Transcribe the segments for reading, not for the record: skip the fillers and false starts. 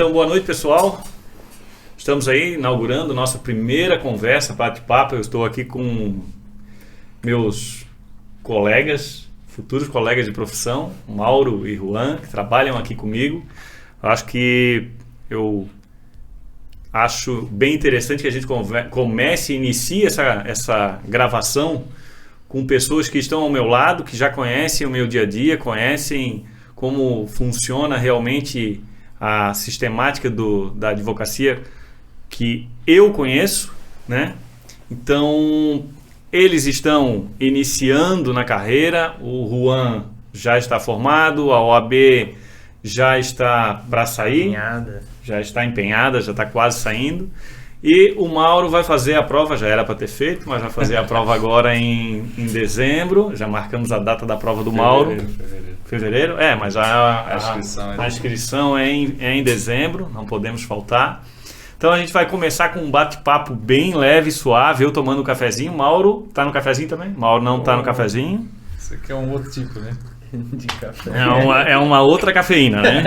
Então, boa noite, pessoal. Estamos aí inaugurando nossa primeira conversa, bate-papo. Eu estou aqui com meus colegas, futuros colegas de profissão, Mauro e Juan, que trabalham aqui comigo. Eu acho bem interessante que a gente comece e inicie essa gravação com pessoas que estão ao meu lado, que já conhecem o meu dia a dia, conhecem como funciona realmente a sistemática da advocacia que eu conheço, né? Então, eles estão iniciando na carreira, o Juan já está formado, a OAB já está para sair, já está empenhada, já está quase saindo, e o Mauro vai fazer a prova, já era para ter feito, mas vai fazer a prova agora em dezembro, já marcamos a data da prova do Mauro. Fevereiro? Mas a inscrição é em dezembro, não podemos faltar. Então a gente vai começar com um bate-papo bem leve, suave, eu tomando um cafezinho. Mauro, tá no cafezinho também? Mauro não tá no cafezinho. Isso aqui é um outro tipo, né? De café. É uma outra cafeína, né?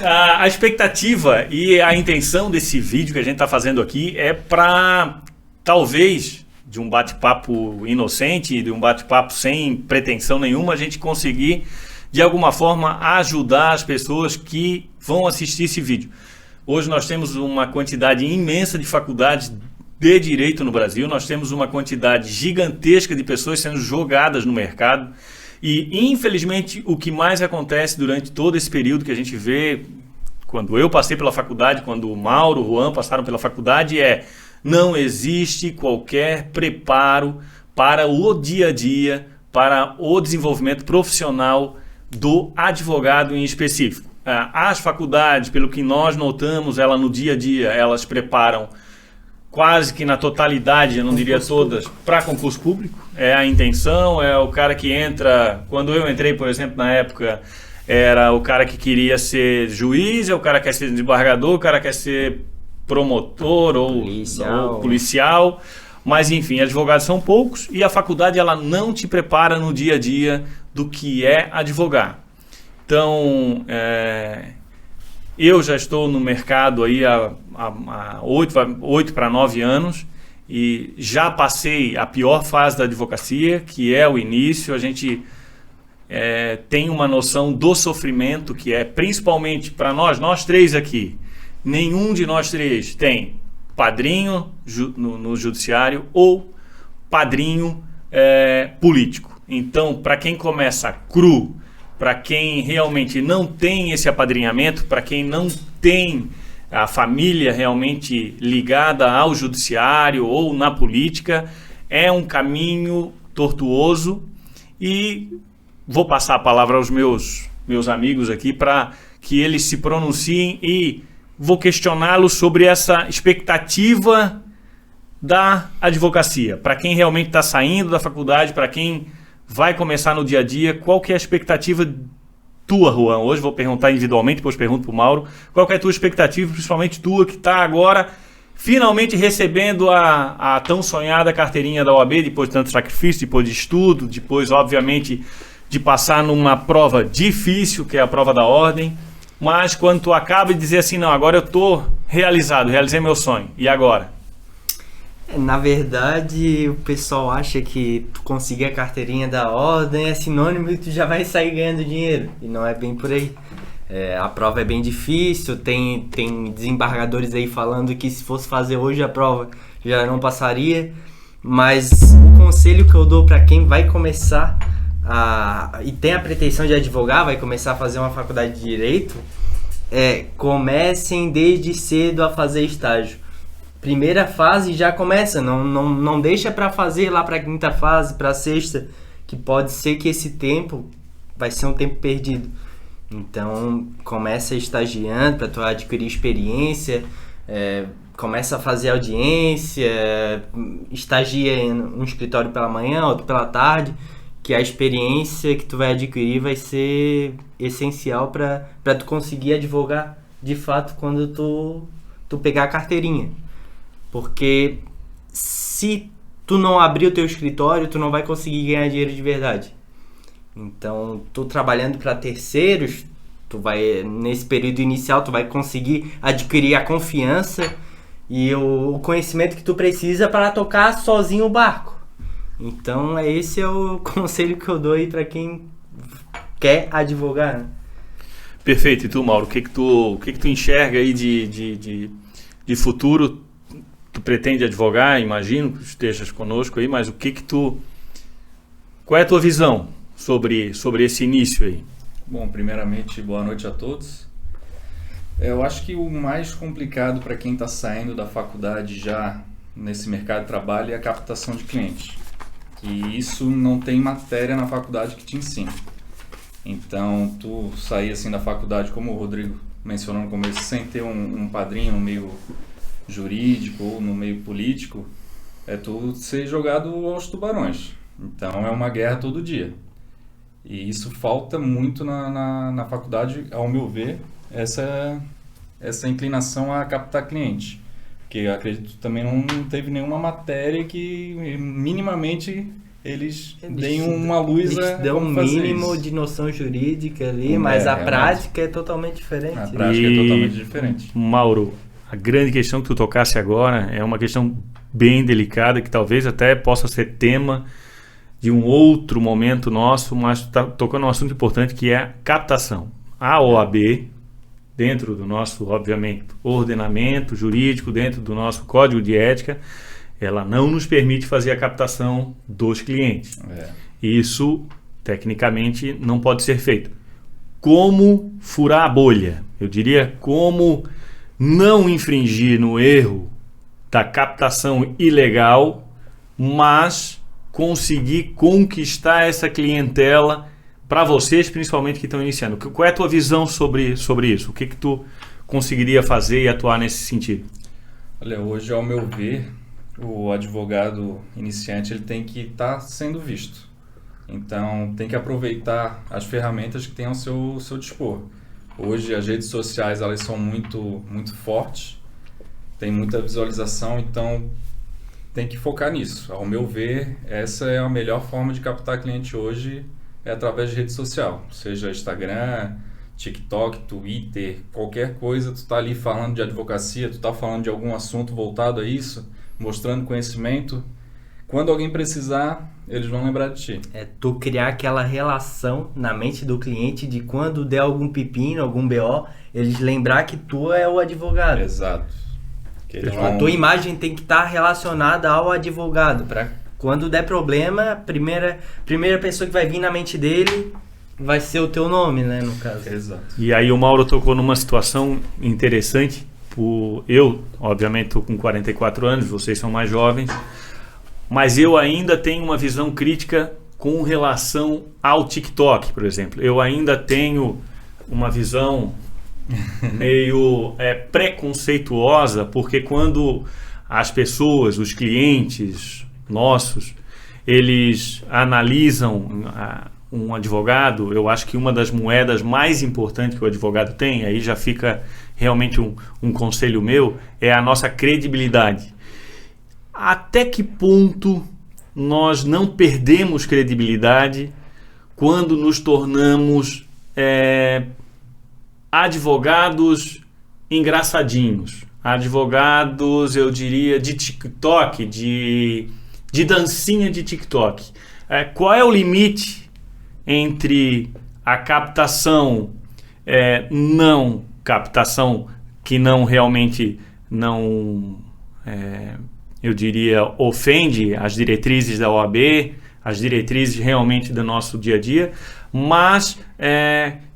A expectativa e a intenção desse vídeo que a gente está fazendo aqui é para, talvez, de um bate-papo inocente, de um bate-papo sem pretensão nenhuma, a gente conseguir, de alguma forma, ajudar as pessoas que vão assistir esse vídeo. Hoje nós temos uma quantidade imensa de faculdades de direito no Brasil, nós temos uma quantidade gigantesca de pessoas sendo jogadas no mercado e, infelizmente, o que mais acontece durante todo esse período que a gente vê, quando eu passei pela faculdade, quando o Mauro, o Juan passaram pela faculdade, não existe qualquer preparo para o dia a dia, para o desenvolvimento profissional do advogado em específico. As faculdades, pelo que nós notamos, no dia a dia, elas preparam quase que na totalidade, eu não diria todas, para concurso público. É a intenção, é o cara que entra... Quando eu entrei, por exemplo, na época, era o cara que queria ser juiz, é o cara que quer ser desembargador, o cara quer ser promotor ou policial, mas enfim, advogados são poucos e a faculdade ela não te prepara no dia a dia do que é advogar. Então, eu já estou no mercado aí há 8 para 9 anos e já passei a pior fase da advocacia, que é o início. A gente tem uma noção do sofrimento que principalmente para nós três aqui. Nenhum de nós três tem padrinho no judiciário ou padrinho político. Então, para quem começa cru, para quem realmente não tem esse apadrinhamento, para quem não tem a família realmente ligada ao judiciário ou na política, é um caminho tortuoso e vou passar a palavra aos meus amigos aqui para que eles se pronunciem e vou questioná-los sobre essa expectativa da advocacia. Para quem realmente está saindo da faculdade, para quem vai começar no dia a dia, qual que é a expectativa tua, Juan? Hoje vou perguntar individualmente, depois pergunto para o Mauro. Qual que é a tua expectativa, principalmente tua, que está agora finalmente recebendo a tão sonhada carteirinha da OAB, depois de tanto sacrifício, depois de estudo, depois, obviamente, de passar numa prova difícil, que é a prova da ordem, mas quando tu acaba de dizer assim, não, agora eu estou realizado, realizei meu sonho, e agora? Na verdade, o pessoal acha que tu conseguir a carteirinha da ordem é sinônimo e tu já vai sair ganhando dinheiro, e não é bem por aí. A prova é bem difícil, tem desembargadores aí falando que se fosse fazer hoje a prova já não passaria, mas o conselho que eu dou para quem vai começar e tem a pretensão de advogar, vai começar a fazer uma faculdade de Direito, comecem desde cedo a fazer estágio. Primeira fase já começa, não deixa para fazer lá para a quinta fase, para a sexta, que pode ser que esse tempo vai ser um tempo perdido. Então começa estagiando para tu adquirir experiência, começa a fazer audiência, estagia em um escritório pela manhã, outro pela tarde, que a experiência que tu vai adquirir vai ser essencial para tu conseguir advogar de fato quando tu pegar a carteirinha. Porque se tu não abrir o teu escritório, tu não vai conseguir ganhar dinheiro de verdade. Então, tu trabalhando para terceiros, Tu vai, nesse período inicial, tu vai conseguir adquirir a confiança e o conhecimento que tu precisa para tocar sozinho o barco. Então, esse é o conselho que eu dou aí para quem quer advogar, né? Perfeito. E tu, Mauro, o que tu enxerga aí de futuro? Tu pretende advogar, imagino que estejas conosco aí, mas qual é a tua visão sobre esse início aí? Bom, primeiramente, boa noite a todos. Eu acho que o mais complicado para quem está saindo da faculdade já nesse mercado de trabalho é a captação de clientes. E isso não tem matéria na faculdade que te ensina. Então, tu sair assim da faculdade, como o Rodrigo mencionou no começo, sem ter um padrinho no meio jurídico ou no meio político, é tu ser jogado aos tubarões. Então, é uma guerra todo dia. E isso falta muito na faculdade, ao meu ver, essa inclinação a captar cliente. Porque eu acredito que também não teve nenhuma matéria que minimamente eles deem uma luz a dão um mínimo isso. De noção jurídica ali, mas a prática é totalmente diferente. A prática é totalmente diferente. Mauro, a grande questão que tu tocasse agora é uma questão bem delicada, que talvez até possa ser tema de um outro momento nosso, mas tu tá tocando um assunto importante, que é a captação. A OAB, dentro do nosso, obviamente, ordenamento jurídico, dentro do nosso código de ética, ela não nos permite fazer a captação dos clientes. Isso, tecnicamente, não pode ser feito. Como furar a bolha? Eu diria como não infringir no erro da captação ilegal, mas conseguir conquistar essa clientela para vocês, principalmente que estão iniciando. Qual é a tua visão sobre isso? O que tu conseguiria fazer e atuar nesse sentido? Olha, hoje, ao meu ver, o advogado iniciante ele tem que estar sendo visto. Então, tem que aproveitar as ferramentas que tem ao seu dispor. Hoje, as redes sociais elas são muito, muito fortes, tem muita visualização, então tem que focar nisso. Ao meu ver, essa é a melhor forma de captar cliente hoje, é através de rede social, seja Instagram, TikTok, Twitter, qualquer coisa, tu tá ali falando de advocacia, tu tá falando de algum assunto voltado a isso, mostrando conhecimento. Quando alguém precisar, eles vão lembrar de ti. É tu criar aquela relação na mente do cliente de quando der algum pepino, algum BO, eles lembrar que tu é o advogado. Exato. A tua imagem tem que estar relacionada ao advogado, para quando der problema, a primeira pessoa que vai vir na mente dele vai ser o teu nome, né, no caso. Exato. E aí o Mauro tocou numa situação interessante. Eu, obviamente, estou com 44 anos, vocês são mais jovens, mas eu ainda tenho uma visão crítica com relação ao TikTok, por exemplo. Eu ainda tenho uma visão meio preconceituosa, porque quando as pessoas, os clientes nossos, eles analisam um advogado, eu acho que uma das moedas mais importantes que o advogado tem, aí já fica realmente um conselho meu, é a nossa credibilidade. Até que ponto nós não perdemos credibilidade quando nos tornamos advogados engraçadinhos, advogados, eu diria, de TikTok, de dancinha de TikTok. Qual é o limite entre a captação não captação que não realmente não, eu diria, ofende as diretrizes da OAB, as diretrizes realmente do nosso dia a dia, mas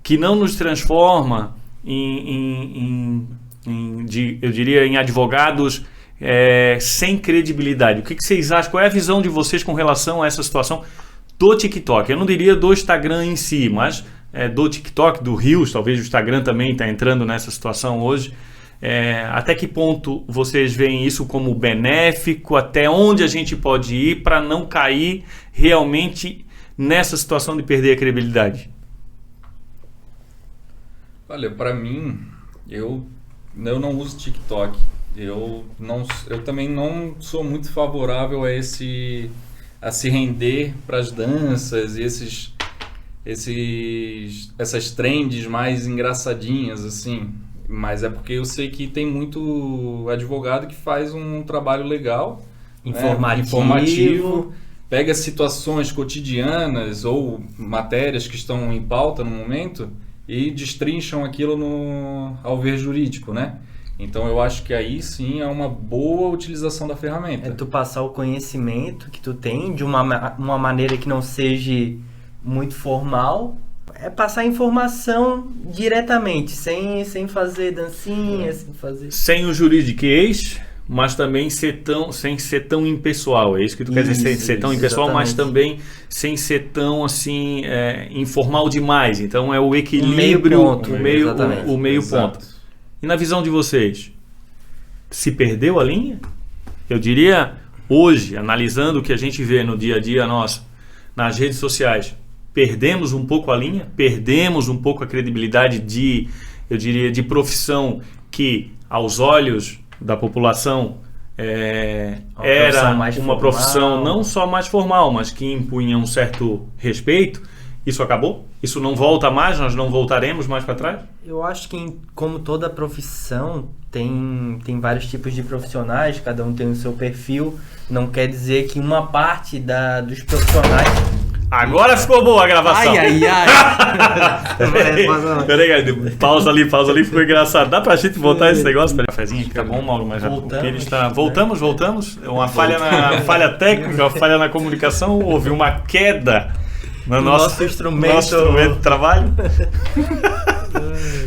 que não nos transforma eu diria, em advogados sem credibilidade. O que vocês acham? Qual é a visão de vocês com relação a essa situação do TikTok? Eu não diria do Instagram em si, mas do TikTok, do Reels, talvez o Instagram também está entrando nessa situação hoje. Até que ponto vocês veem isso como benéfico? Até onde a gente pode ir para não cair realmente nessa situação de perder a credibilidade? Olha, para mim, eu não uso TikTok. Eu também não sou muito favorável a se render para as danças e essas trends mais engraçadinhas, assim. Mas é porque eu sei que tem muito advogado que faz um trabalho legal, informativo, pega situações cotidianas ou matérias que estão em pauta no momento e destrincham aquilo ao ver jurídico, né? Então eu acho que aí sim é uma boa utilização da ferramenta. É tu passar o conhecimento que tu tem de uma maneira que não seja muito formal. É passar informação diretamente, sem fazer dancinha, sem fazer... Sem o juridiquês, mas também sem ser tão impessoal. É isso que tu quer dizer, sem ser tão impessoal, exatamente. mas também sem ser tão assim, informal demais. Então é o equilíbrio, o meio ponto. E na visão de vocês, se perdeu a linha? Eu diria, hoje, analisando o que a gente vê no dia a dia nosso, nas redes sociais, perdemos um pouco a linha, perdemos um pouco a credibilidade de profissão que, aos olhos da população, era uma profissão não só mais formal, mas que impunha um certo respeito. Isso acabou? Isso não volta mais? Nós não voltaremos mais para trás? Eu acho que, como toda profissão, tem vários tipos de profissionais, cada um tem o seu perfil. Não quer dizer que uma parte dos profissionais... Agora ficou boa a gravação. Ai. Peraí, pausa ali, ficou engraçado. Dá pra gente voltar esse negócio? Peraí, cafezinho, tá bom, Mauro? Mas voltamos. Uma falha técnica, uma falha na comunicação, houve uma queda no nosso instrumento de trabalho.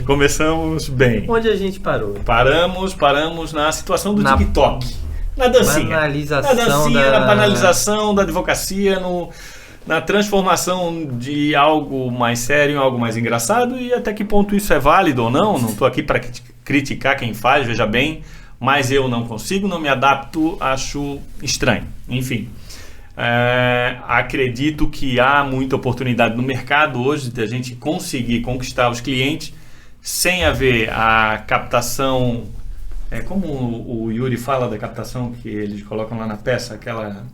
Começamos bem. Onde a gente parou? Paramos na situação do TikTok. Na dancinha. Na banalização da advocacia, na transformação de algo mais sério em algo mais engraçado, e até que ponto isso é válido ou não. Não estou aqui para criticar quem faz, veja bem, mas eu não consigo, não me adapto, acho estranho. Enfim, acredito que há muita oportunidade no mercado hoje de a gente conseguir conquistar os clientes sem haver a captação, como o Yuri fala da captação que eles colocam lá na peça, aquela...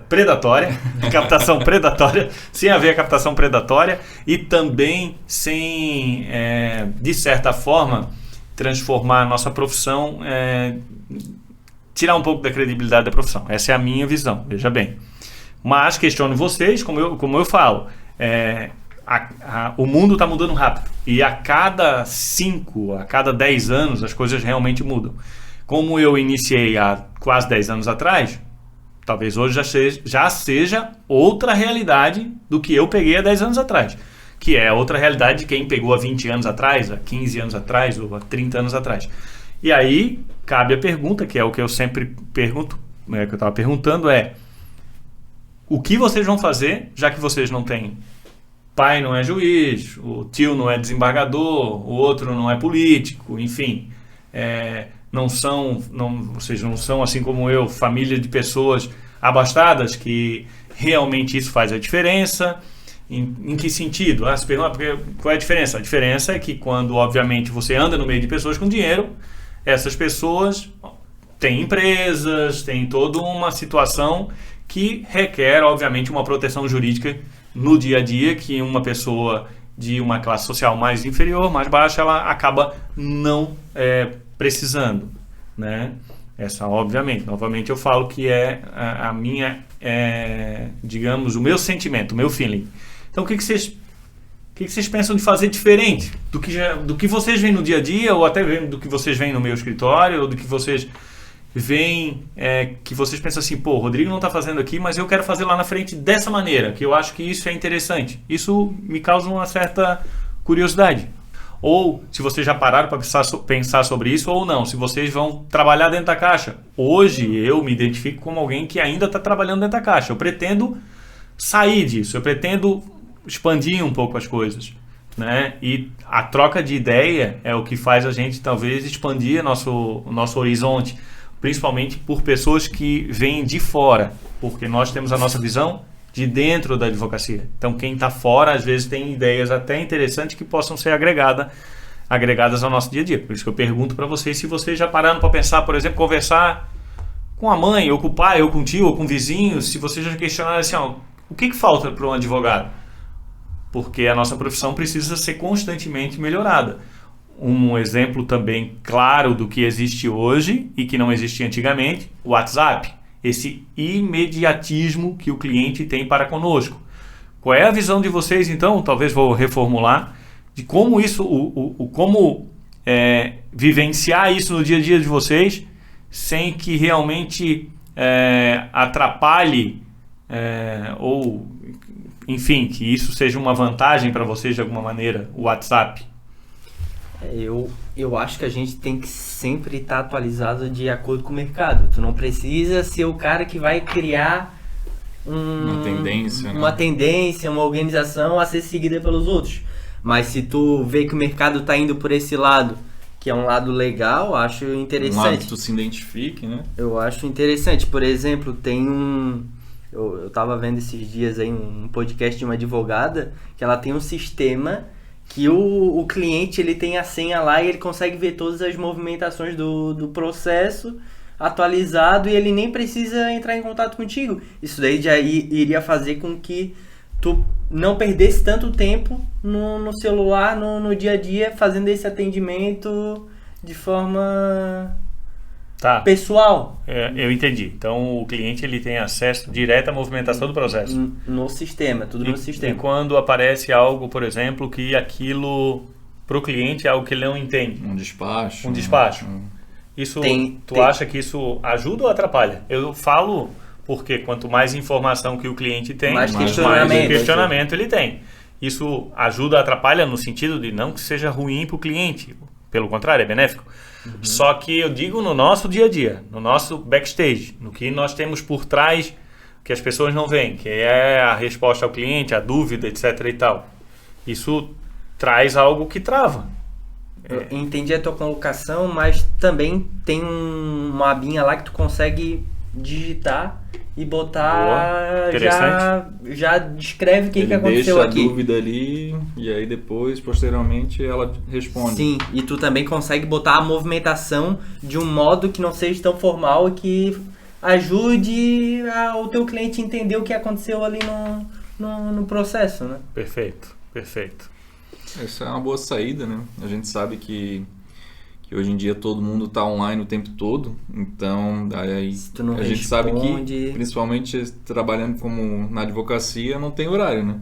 predatória, captação predatória, sem haver a captação predatória, e também sem, de certa forma, transformar a nossa profissão, tirar um pouco da credibilidade da profissão. Essa é a minha visão, veja bem. Mas questiono vocês, como eu falo, o mundo está mudando rápido, e a cada 5, a cada 10 anos as coisas realmente mudam. Como eu iniciei há quase 10 anos atrás, talvez hoje já seja outra realidade do que eu peguei há 10 anos atrás, que é outra realidade de quem pegou há 20 anos atrás, há 15 anos atrás ou há 30 anos atrás. E aí cabe a pergunta, que é o que eu sempre pergunto, que eu estava perguntando, o que vocês vão fazer, já que vocês não têm pai, não é juiz, o tio não é desembargador, o outro não é político, enfim, vocês não são, assim como eu, família de pessoas abastadas, que realmente isso faz a diferença. Em que sentido? Você pergunta, qual é a diferença? A diferença é que quando, obviamente, você anda no meio de pessoas com dinheiro, essas pessoas têm empresas, têm toda uma situação que requer, obviamente, uma proteção jurídica no dia a dia, que uma pessoa de uma classe social mais inferior, mais baixa, ela acaba não precisando, né? Essa, obviamente, novamente eu falo que é a minha, digamos, o meu sentimento, o meu feeling. Então, o que vocês pensam de fazer diferente do que vocês veem no dia a dia, ou até do que vocês veem no meu escritório, ou do que vocês veem, que vocês pensam assim, pô, o Rodrigo não está fazendo aqui, mas eu quero fazer lá na frente dessa maneira, que eu acho que isso é interessante. Isso me causa uma certa curiosidade. Ou se vocês já pararam para pensar sobre isso ou não, se vocês vão trabalhar dentro da caixa. Hoje eu me identifico como alguém que ainda está trabalhando dentro da caixa. Eu pretendo sair disso, eu pretendo expandir um pouco as coisas, né? E a troca de ideia é o que faz a gente talvez expandir o nosso horizonte, principalmente por pessoas que vêm de fora, porque nós temos a nossa visão de dentro da advocacia. Então, quem está fora, às vezes, tem ideias até interessantes que possam ser agregadas ao nosso dia a dia. Por isso que eu pergunto para vocês se vocês já pararam para pensar, por exemplo, conversar com a mãe, ou com o pai, ou com o tio, ou com o vizinho, se vocês já questionaram assim, o que falta para um advogado? porque a nossa profissão precisa ser constantemente melhorada. Um exemplo também claro do que existe hoje e que não existia antigamente, o WhatsApp. Esse imediatismo que o cliente tem para conosco. Qual é a visão de vocês, então? Talvez vou reformular, de como isso, como vivenciar isso no dia a dia de vocês, sem que realmente atrapalhe ou, enfim, que isso seja uma vantagem para vocês de alguma maneira, o WhatsApp. Eu acho que a gente tem que sempre estar atualizado de acordo com o mercado. Tu não precisa ser o cara que vai criar uma tendência, uma tendência, uma organização a ser seguida pelos outros. Mas se tu vê que o mercado está indo por esse lado, que é um lado legal, acho interessante. Um lado que tu se identifique, né? Eu acho interessante. Por exemplo, tem eu estava vendo esses dias aí um podcast de uma advogada que ela tem um sistema que o cliente ele tem a senha lá e ele consegue ver todas as movimentações do processo atualizado e ele nem precisa entrar em contato contigo. Isso daí já iria fazer com que tu não perdesse tanto tempo no celular, no dia a dia, fazendo esse atendimento de forma pessoal. Eu entendi. Então o cliente ele tem acesso direto à movimentação do processo. No sistema, tudo no sistema. E quando aparece algo, por exemplo, que aquilo para o cliente é algo que ele não entende. Um despacho. Isso, tu acha que isso ajuda ou atrapalha? Eu falo porque quanto mais informação que o cliente tem, mais questionamento ele tem. Isso ajuda, atrapalha no sentido de não que seja ruim para o cliente. Pelo contrário, é benéfico. Uhum. Só que eu digo no nosso dia a dia, no nosso backstage, no que nós temos por trás que as pessoas não veem, que é a resposta ao cliente, a dúvida, etc. e tal. Isso traz algo que trava. Eu entendi a tua colocação, mas também tem uma abinha lá que tu consegue digitar e botar, já descreve o que aconteceu aqui. Deixa a dúvida ali e aí depois, posteriormente, ela responde. Sim, e tu também consegue botar a movimentação de um modo que não seja tão formal e que ajude o teu cliente a entender o que aconteceu ali no processo, né? Perfeito. Essa é uma boa saída, né? A gente sabe que hoje em dia todo mundo está online o tempo todo, então aí a gente sabe que, principalmente trabalhando como na advocacia, não tem horário, né?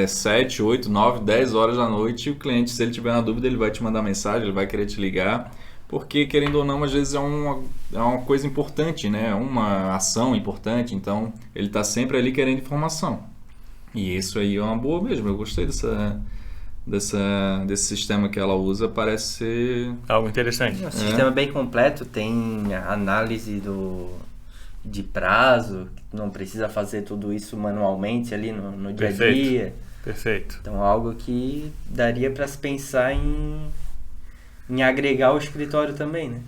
7, 8, 9, 10 horas da noite, o cliente, se ele tiver na dúvida, ele vai te mandar mensagem, ele vai querer te ligar, porque querendo ou não, às vezes é uma coisa importante, né? Uma ação importante, então ele está sempre ali querendo informação. E isso aí é uma boa mesmo, eu gostei desse sistema que ela usa, parece ser algo interessante. Um sistema bem completo, tem análise de prazo, não precisa fazer tudo isso manualmente ali no dia a dia. Perfeito. Então algo que daria para se pensar em agregar o escritório também, né?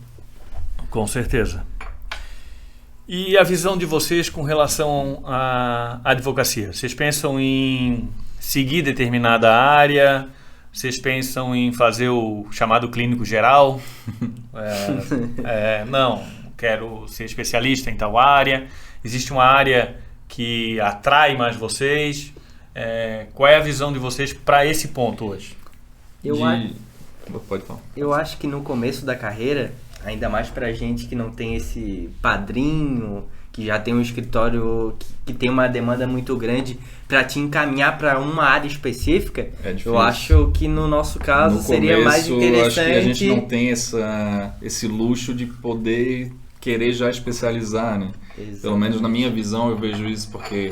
Com certeza. E a visão de vocês com relação à advocacia? Vocês pensam em seguir determinada área? Vocês pensam em fazer o chamado clínico geral? Não, quero ser especialista em tal área. Existe uma área que atrai mais vocês? Qual é a visão de vocês para esse ponto hoje? Pode falar. Eu acho que no começo da carreira, ainda mais pra gente que não tem esse padrinho, que já tem um escritório que tem uma demanda muito grande para te encaminhar para uma área específica, eu acho que no nosso caso seria mais interessante. Acho que a gente não tem esse luxo de poder querer já especializar, né? Exatamente. Pelo menos na minha visão eu vejo isso, porque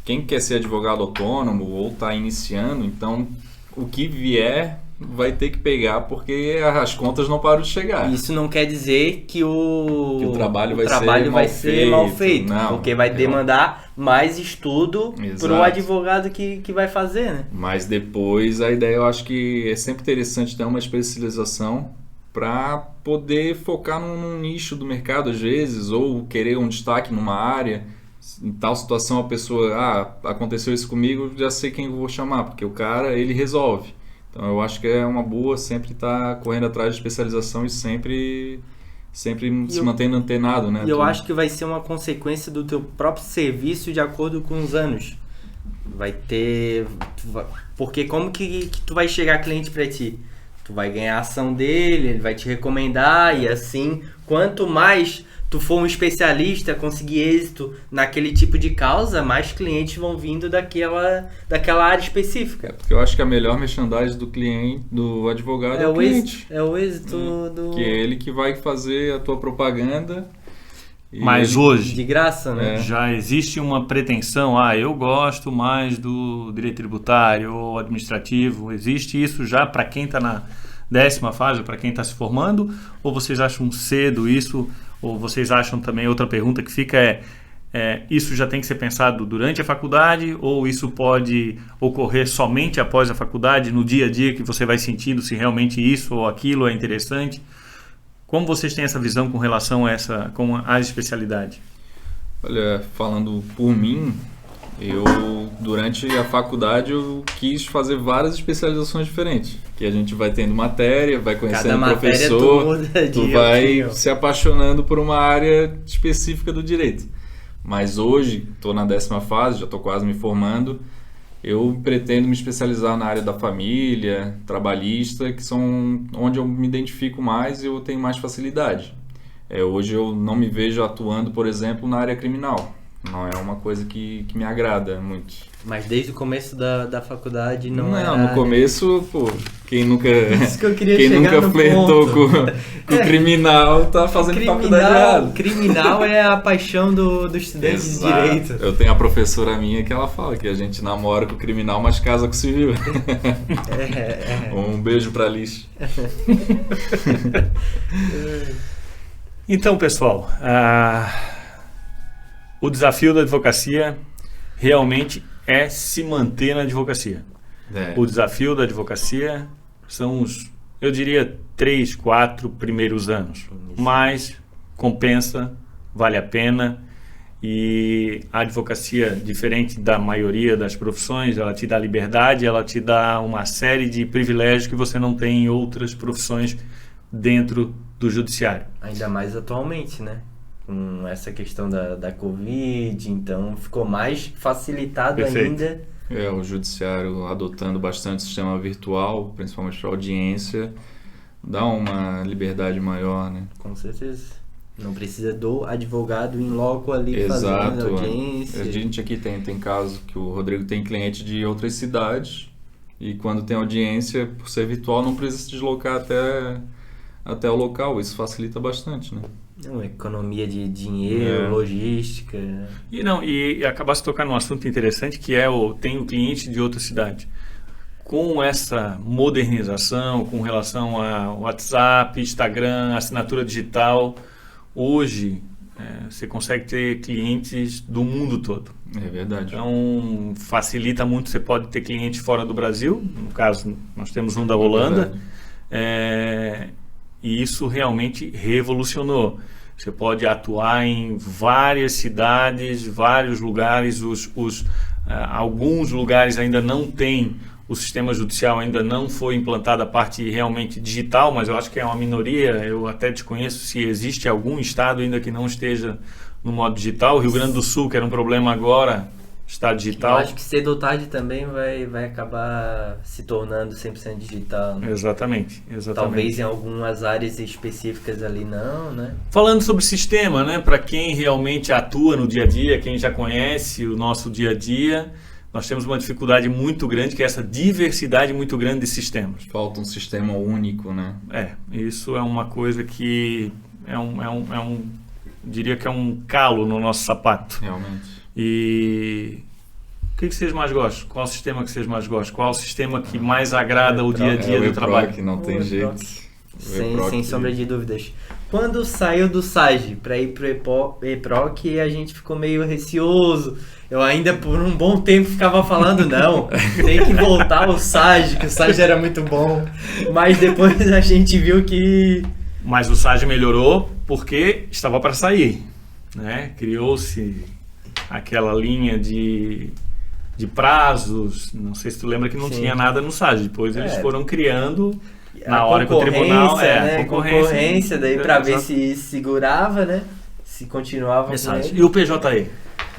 quem quer ser advogado autônomo ou está iniciando, então o que vier vai ter que pegar, porque as contas não param de chegar. Isso não quer dizer que o trabalho vai ser mal feito, não, porque vai demandar mais estudo para o advogado que vai fazer, né? Mas depois a ideia, eu acho que é sempre interessante ter uma especialização para poder focar num nicho do mercado às vezes, ou querer um destaque numa área. Em tal situação a pessoa, aconteceu isso comigo, já sei quem eu vou chamar, porque o cara, ele resolve. Então eu acho que é uma boa sempre estar correndo atrás de especialização e sempre se mantendo antenado, né? E eu acho que vai ser uma consequência do teu próprio serviço de acordo com os anos. Vai ter... Porque como que tu vai chegar cliente pra ti? Tu vai ganhar a ação dele, ele vai te recomendar e assim, quanto mais tu for um especialista, conseguir êxito naquele tipo de causa, mais clientes vão vindo daquela área específica. Porque eu acho que a melhor merchandising do cliente, do advogado é o cliente. É o êxito do... Que é ele que vai fazer a tua propaganda. Mas hoje, de graça, né? já existe uma pretensão, eu gosto mais do direito tributário ou administrativo. Existe isso já para quem está na 10ª fase, para quem está se formando? Ou vocês acham cedo isso? Ou vocês acham também, outra pergunta que fica isso já tem que ser pensado durante a faculdade, ou isso pode ocorrer somente após a faculdade, no dia a dia que você vai sentindo se realmente isso ou aquilo é interessante? Como vocês têm essa visão com relação a com a especialidade? Olha, falando por mim, durante a faculdade eu quis fazer várias especializações diferentes, que a gente vai tendo matéria, vai conhecendo o professor, tu vai se apaixonando por uma área específica do direito. Mas hoje, estou na 10ª fase, já estou quase me formando, eu pretendo me especializar na área da família, trabalhista, que são onde eu me identifico mais e eu tenho mais facilidade. Hoje eu não me vejo atuando, por exemplo, na área criminal. Não é uma coisa que me agrada muito. Mas desde o começo da faculdade não era... no começo, quem nunca, isso que eu queria quem chegar nunca no flertou ponto. com o criminal tá fazendo faculdade errado. Criminal é a paixão do estudante de direito. Eu tenho a professora minha que ela fala que a gente namora com o criminal, mas casa com o civil. Um beijo pra Liz. Então, pessoal, o desafio da advocacia realmente é se manter na advocacia. O desafio da advocacia são eu diria, 3, 4 primeiros anos. Mas compensa, vale a pena. E a advocacia, diferente da maioria das profissões, ela te dá liberdade, ela te dá uma série de privilégios que você não tem em outras profissões dentro do judiciário. Ainda mais atualmente, né? Com essa questão da Covid, então ficou mais facilitado. Perfeito. Ainda. O judiciário adotando bastante o sistema virtual, principalmente para audiência, dá uma liberdade maior, né? Com certeza. Não precisa do advogado in loco ali fazendo audiência. A gente aqui tem caso que o Rodrigo tem cliente de outras cidades e quando tem audiência, por ser virtual, não precisa se deslocar até o local. Isso facilita bastante, né? Economia de dinheiro, logística. E acabasse de tocar num assunto interessante que tem o cliente de outra cidade. Com essa modernização, com relação a WhatsApp, Instagram, assinatura digital, hoje você consegue ter clientes do mundo todo. É verdade. Então facilita muito, você pode ter clientes fora do Brasil, no caso nós temos um da Holanda, e isso realmente revolucionou. Você pode atuar em várias cidades, vários lugares. Alguns lugares ainda não tem, o sistema judicial ainda não foi implantada a parte realmente digital, mas eu acho que é uma minoria. Eu até desconheço se existe algum estado ainda que não esteja no modo digital. O Rio Grande do Sul, que era um problema agora, está digital. Eu acho que cedo ou tarde também vai acabar se tornando 100% digital. Né? Exatamente. Talvez em algumas áreas específicas ali não, né? Falando sobre sistema, né? Para quem realmente atua no dia a dia, quem já conhece o nosso dia a dia, nós temos uma dificuldade muito grande, que é essa diversidade muito grande de sistemas. Falta um sistema único, né? Isso é uma coisa que diria que é um calo no nosso sapato. Realmente. E o que vocês mais gostam? Qual o sistema que vocês mais gostam? Qual o sistema que mais agrada o dia a dia do trabalho? Que não tem jeito. Sem sombra de dúvidas. Quando saiu do SAGE para ir pro EPROC, a gente ficou meio receoso. Eu ainda por um bom tempo ficava falando, não, tem que voltar ao SAGE, que o SAGE era muito bom. Mas depois a gente viu que... Mas o SAGE melhorou porque estava para sair, né? Criou-se aquela linha de prazos, não sei se tu lembra que não tinha nada no SAGE, depois eles foram criando na hora que o tribunal... concorrência, daí para ver se segurava, né? Se continuava com ele. E o PJE?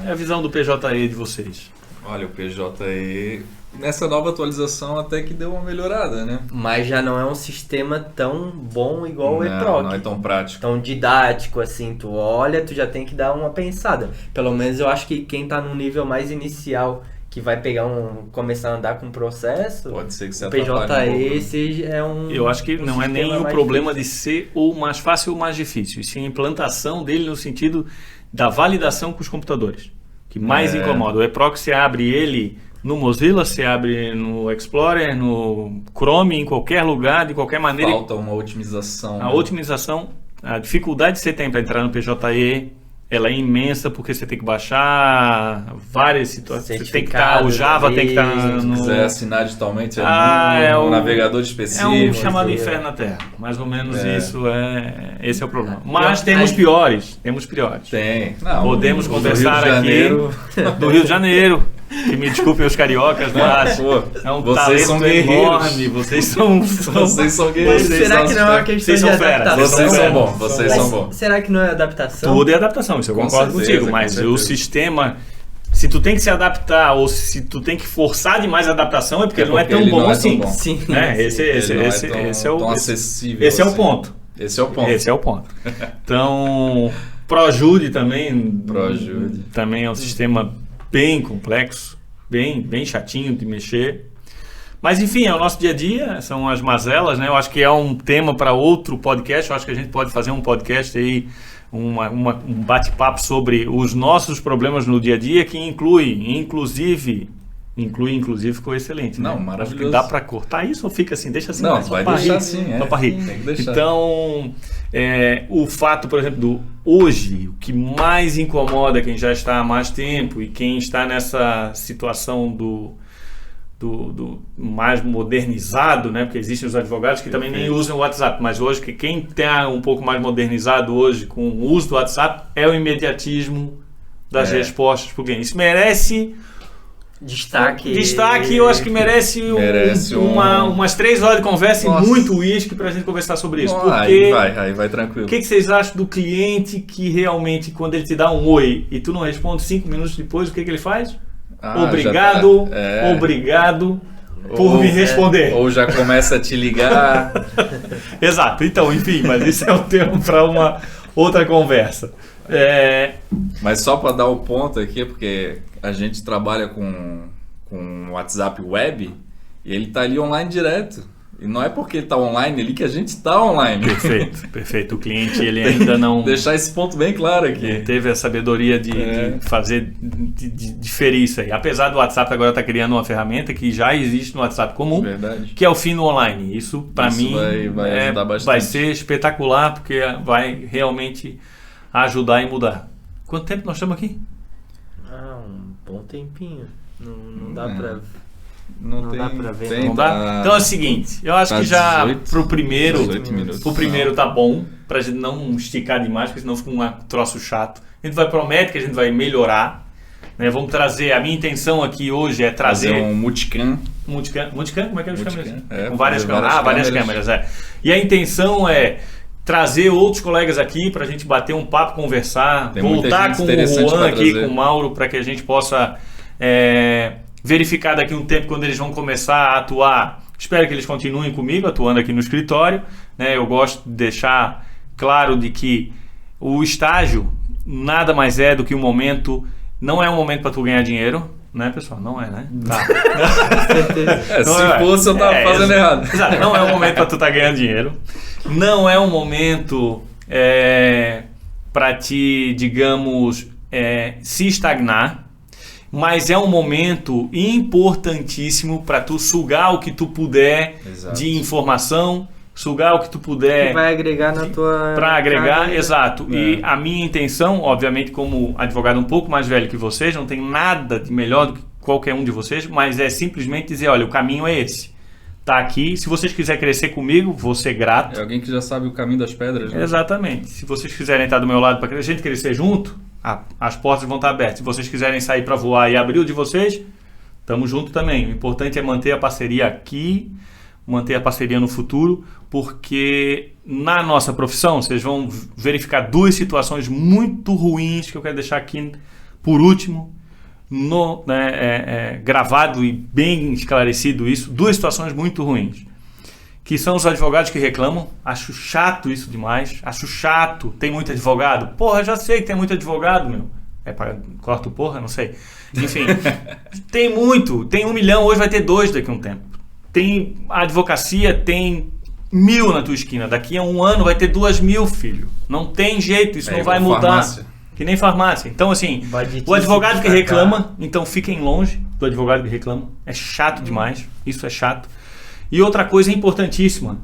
É a visão do PJE de vocês. Olha, o PJE, nessa nova atualização até que deu uma melhorada, né? Mas já não é um sistema tão bom igual o EPROC. Não é tão prático. Tão didático, assim, tu olha, tu já tem que dar uma pensada. Pelo menos eu acho que quem tá num nível mais inicial, que vai começar a andar com o processo, Pode ser que se o atrapalhe um pouco, PJE seja Eu acho que não é nem sistema o mais problema difícil. de ser ou mais fácil ou mais difícil, e sim a implantação dele no sentido da validação com os computadores, que mais incomoda. O EPROC, você abre ele no Mozilla, você abre no Explorer, no Chrome, em qualquer lugar, de qualquer maneira. Falta uma otimização. A otimização, a dificuldade que você tem para entrar no PJE, ela é imensa, porque você tem que baixar várias situações. Você tem que estar, o Java tem que estar Se no... quiser assinar digitalmente, um é navegador É específico. um chamado inferno na Terra. Mais ou menos isso esse é o problema. Mas E- temos aí- piores. Tem. Não, Podemos do conversar Rio de Janeiro. aqui do Rio de Janeiro. Que me desculpem os cariocas, mas Pô, é um vocês são talento guerreiros. enorme. Vocês são Vocês são Mas guerreiros. será que não é uma questão vocês de são feras, adaptação? Vocês são feras. bons, vocês Mas são bons. será que não é adaptação? Tudo é adaptação, isso eu Com concordo certeza, contigo, com mas certeza. o sistema, se tu tem que se adaptar ou se tu tem que forçar demais a adaptação, é porque ele não é tão ele bom não é tão assim. bom. Sim. Né? Esse Ele não é esse é o tão esse- acessível. esse é o assim. ponto. Esse é o ponto. Esse é o ponto. Então, ProJude também, ProJude. também é um sistema bem complexo, bem chatinho de mexer. Mas enfim, é o nosso dia a dia, são as mazelas, né? Eu acho que é um tema para outro podcast. Eu acho que a gente pode fazer um podcast aí, um bate-papo sobre os nossos problemas no dia a dia, que inclusive ficou excelente. Não, né? maravilhoso. Acho que dá para cortar isso ou fica assim? Deixa assim, Não, só vai pra deixar rir. assim, Só para rir. Tem que deixar. Então, o fato, por exemplo, do hoje, o que mais incomoda quem já está há mais tempo e quem está nessa situação do mais modernizado, né? Porque existem os advogados que também nem usam o WhatsApp, mas hoje quem está um pouco mais modernizado hoje com o uso do WhatsApp é o imediatismo das respostas para o cliente. Isso merece Destaque. eu acho que merece umas 3 horas de conversa Nossa. e muito uísque para a gente conversar sobre isso. Bom, Porque aí vai tranquilo. o que vocês acham do cliente que realmente, quando ele te dá um oi e tu não responde 5 minutos depois, o que ele faz? Obrigado, já tá. obrigado por me responder. Ou já começa a te ligar. Exato, então, enfim, mas isso é um tema para uma outra conversa. Mas só para dar o ponto aqui, porque a gente trabalha com WhatsApp web e ele tá ali online direto. E não é porque ele tá online ali que a gente tá online. Perfeito. O cliente, ele ainda não... Deixar esse ponto bem claro aqui. Ele teve a sabedoria de fazer, de diferir isso aí. Apesar do WhatsApp agora estar criando uma ferramenta que já existe no WhatsApp comum, Verdade. que é o fino online. Isso, para mim, vai ajudar bastante. vai ser espetacular, porque vai realmente ajudar e mudar. Quanto tempo nós estamos aqui? Um bom tempinho. Não dá pra... Não dá pra ver, tem, Não dá? Então é o seguinte, eu acho tá que já 18 pro primeiro minutos. tá bom, pra gente não esticar demais, porque senão fica um troço chato. A gente promete que a gente vai melhorar, né? Vamos trazer, a minha intenção aqui hoje é Fazer trazer um multicam. multicam, como é que é os Multicam, câmeras? é, Com várias fazer câmeras. várias Várias câmeras, E a intenção é trazer outros colegas aqui para a gente bater um papo, conversar, Tem muita voltar gente com o interessante Juan pra aqui, trazer. com o Mauro, para que a gente possa verificar daqui a um tempo quando eles vão começar a atuar. Espero que eles continuem comigo, atuando aqui no escritório, né? Eu gosto de deixar claro de que o estágio nada mais é do que um momento, não é um momento para tu ganhar dinheiro, né, pessoal? Não é, né? Tá. Se fosse, eu tava fazendo errado. Exato, não é um momento para tu estar ganhando dinheiro. Não é um momento para te, digamos, se estagnar. Mas é um momento importantíssimo para tu sugar o que tu puder Exato. de informação, sugar o que tu puder Que vai agregar na tua... para agregar, carreira. exato. E a minha intenção, obviamente, como advogado um pouco mais velho que vocês, não tem nada de melhor do que qualquer um de vocês, mas é simplesmente dizer, olha, o caminho é esse. Tá aqui, se vocês quiserem crescer comigo, vou ser grato. É alguém que já sabe o caminho das pedras, né? Exatamente. Se vocês quiserem estar do meu lado para a gente crescer junto, as portas vão estar abertas. Se vocês quiserem sair para voar e abrir o de vocês, estamos junto também. O importante é manter a parceria aqui, manter a parceria no futuro, porque na nossa profissão vocês vão verificar 2 situações muito ruins que eu quero deixar aqui por último. gravado e bem esclarecido isso, 2 situações muito ruins, que são os advogados que reclamam. Acho chato isso demais, acho chato. Tem muito advogado? Porra, já sei que tem muito advogado, meu. Corta o porra? Não sei. Enfim, tem muito. Tem 1 milhão, hoje vai ter 2 daqui a um tempo. Tem a advocacia, tem 1000 na tua esquina. Daqui a 1 ano vai ter 2.000, filho. Não tem jeito, isso não vai mudar. Farmácia. Que nem farmácia. Então, assim, o advogado que reclama, então fiquem longe do advogado que reclama. É chato demais. Isso é chato. E outra coisa importantíssima,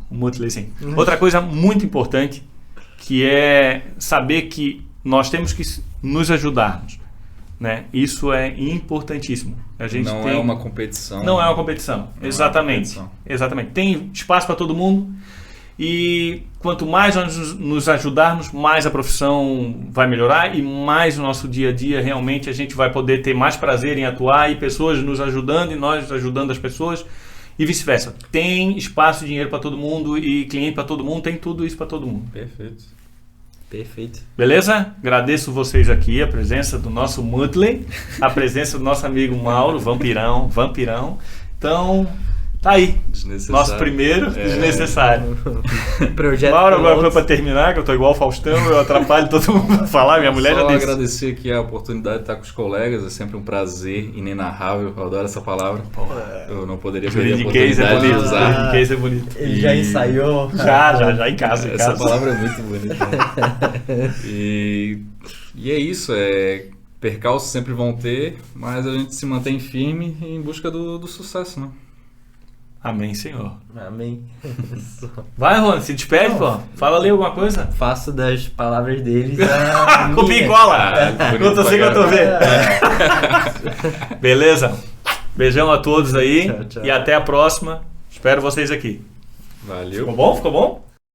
o Mutley, sim. Outra coisa muito importante, que é saber que nós temos que nos ajudarmos, né? Isso é importantíssimo. A gente não é uma competição. Não é uma competição, exatamente. Exatamente. Tem espaço para todo mundo e quanto mais nós nos ajudarmos, mais a profissão vai melhorar e mais o nosso dia a dia realmente a gente vai poder ter mais prazer em atuar e pessoas nos ajudando e nós ajudando as pessoas. E vice-versa. Tem espaço e dinheiro para todo mundo e cliente para todo mundo, tem tudo isso para todo mundo. Perfeito. Beleza? Agradeço vocês aqui, a presença do nosso Mutley, a presença do nosso amigo Mauro, vampirão. Então, tá aí. Nosso primeiro desnecessário. Projeto Mauro, agora foi para terminar, que eu tô igual o Faustão, eu atrapalho todo mundo a falar, minha mulher já disse. Agradecer aqui a oportunidade de estar com os colegas, é sempre um prazer inenarrável, eu adoro essa palavra. Eu não poderia perder a oportunidade de usar. Juridiquês é bonito. Ele já ensaiou? Já em casa. Essa palavra é muito bonita. E é isso, percalços sempre vão ter, mas a gente se mantém firme em busca do sucesso, né? Amém, Senhor. Amém. Vai, Rony, se despede, pô. Fala ali alguma coisa. Faço das palavras deles copia e cola. Conta assim que eu tô vendo. Beleza? Beijão a todos aí. Tchau. E até a próxima. Espero vocês aqui. Valeu. Ficou bom?